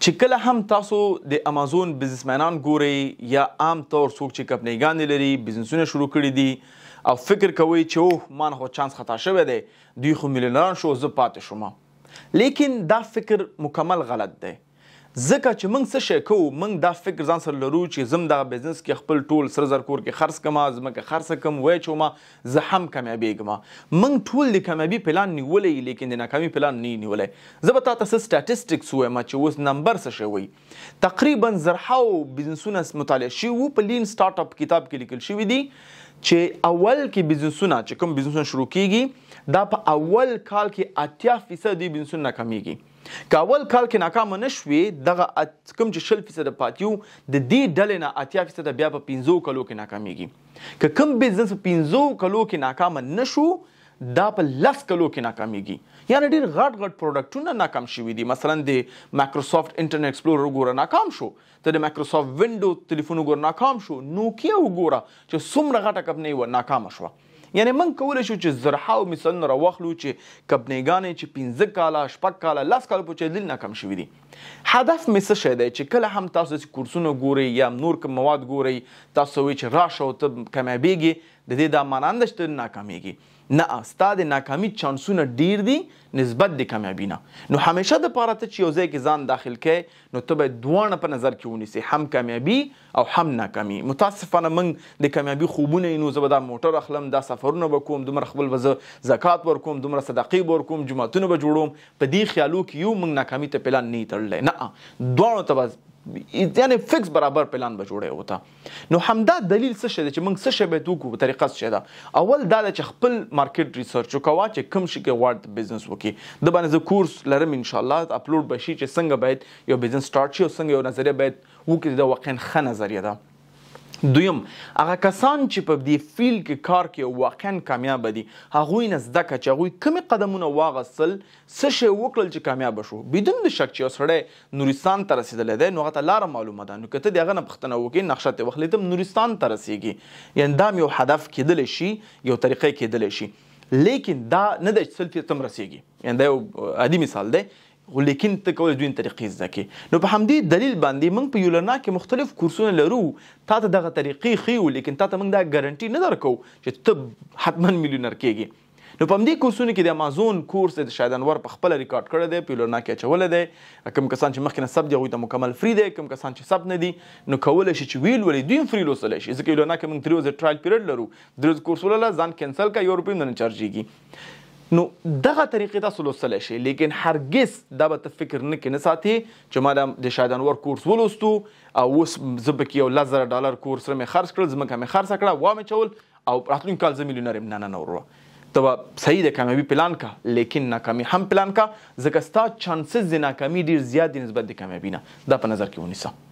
چې کله هم تاسو د امازون بزنسمنان ګورئ یا عام طور څوک چې کمپنیګانې لري بزنسونه شروع کړي دي او فکر کوئ چې اوه ما نه خو چانس خطا شوی دی دوی خو میلیونران شو زه پاتې شوم لیکن دا فکر مکمل غلط دی ځکه چې موږ څه شی کوو موږ دا فکر ځان سره لرو چې زم دغه بزنس کې خپل ټول سره زر کور کې خرڅ کما ځمکه خرڅ کم وای چوما زه هم کامیابېږم موږ ټول د کامیابي پلان نیولی لیکن د ناکامي پلان نه نیولی زه به تا ته څه سټاټسټکس وایم چې اوس نمبر څه شی وایي تقریبا زرهاو بزنسونه مطالعه شوي وو په لین سټارټ اپ کتاب کې لیکل شوي دي چې اول کې بزنسونه چې کوم بزنسونه شروع کیږي دا په اول کال کې 80% بزنسونه ناکامیږي که اول کال کې ناکامه نشوي دغه کوم چې 60% پاتیو د دې ډلې نه 80% بیا په 15 کلو کې ناکامیږي که کوم بزنس په 15 کلو کې ناکامه نشو دا په 10 کلو کې ناکامیږي یعنی ډیر غټ پروډکټونه ناکام شوي دي مثلا د مایکروسافټ انټرنیټ ایکسپلورر وګوره ناکام شو ته د مایکروسافټ وینډو تلیفون وګوره ناکام شو نوکیا وګوره چې څومره غټه کمپنۍ و ناکامه شوه یعنی من کولی شو چې زرهاو مثالونه راواخلو چې کمپنیګانې چې 15 کاله 6 کاله 10 کاله پورې دل ناکام شوي دي هدف مې څه شی دی چې کله هم تاسو کورسونه ګورئ یا نور کوم مواد ګورئ تاسو وایئ چې راشه او ته کامیابېږي د دې دا معنا نه چې ته ناکامیږي نه ستا د ناکامي چانسونه ډیر دي نسبت د کامیابي نه نو همیشه دپاره ته چې یو ځای کې ځان داخل کړې نو ته باید دواړه په نظر کې ونیسې هم کامیابي او هم ناکامي متاسفانه موږ د کامیابي خوبونه یې نو زه به دا موټر اخلم دا سفرونه به کوم دومره خپل به زه زکات ورکوم دومره صدقې به ورکوم جوماتونه به جوړوم په دې خیالو کې یو موږ ناکامي ته پلان نه تړلی نه دواړو ته به یعنی فکس برابر پلان به جوړی وته نو همدا دلیل څه شی دی چې موږ څه شی باید وکړو په طریقه څه شی ده اول دا ده چې خپل مارکیټ ریسرچ وکوه چې کوم شي کې غواړې بزنس وکړي د باندې زه کورس لرم انشاءالله اپلوډ به شي چې څنګه باید یو بزنس سټارټ شي او څنګه یو نظریه باید وکړي دا واقعا ښه نظریه ده دویم هغه کسان چې په دې فیلډ کې کار کوي واقعا کامیاب دي هغوی نه زده کړه چې هغوی کومې قدمونه واغستل څه شی وکړل چې کامیاب شو بدون د شک چې یو سړی نورستان ته رسېدلی دی نو هغه ته لاره معلومه ده نو که ته د هغه نه پوښتنه وکړې نقشه ترې واخلې ته نورستان ته رسېږي یعنې دا یو هدف کیدلی شي یو طریقه کیدلی شي لیکن دا نه ده چې 100% ته رسېږي یعنې دا یو عادي مثال دی خو لیکن ته کولی دوی طریقې زده کړې نو په همدې دلیل باندې موږ په یولرنا کې مختلف کورسونه لرو تا ته دغه طریقې ښیو لیکن تا ته موږ دا ګارنټي نه درکوو چې ته حتما میلیونر کېږي نو په همدې کورسونو کې د امازون کورس د شاهد انور په خپله ریکارډ کړی دی په یولرنا کې اچولی دی کوم کسان چې مخکې نه سب دي هغوی ته مکمل فری دی کوم کسان چې سب نه دي نو کولی شي چې ویلولي دوی هم فری لوستلی شي ځکه یولرنا کې موږ 3 ورځې ټرایل پیریډ لرو 3 ورځې کورس ولله ځان کینسل کړه 1 روپۍ هم نه چارجېږي نو دغه طریقې تاسو لوستلی شئ لیکن هرګز دا به ته فکر نه کې نه ساتې چې ما د شاهد انور کورس ولوستو او اوس زه پکې یو $10,000 کورس سره مې خرڅ کړل ځمکه مې خرڅه کړه وا مې چول او راتلونکي کال زه میلیونر یم نه وروره ته به صحیح د کامیابي پلان کا لیکن ناکامي هم پلان کا ځکه ستا چانسز د ناکامي ډېر زیات دي نسبت د کامیابي نه دا په نظر کې ونیسه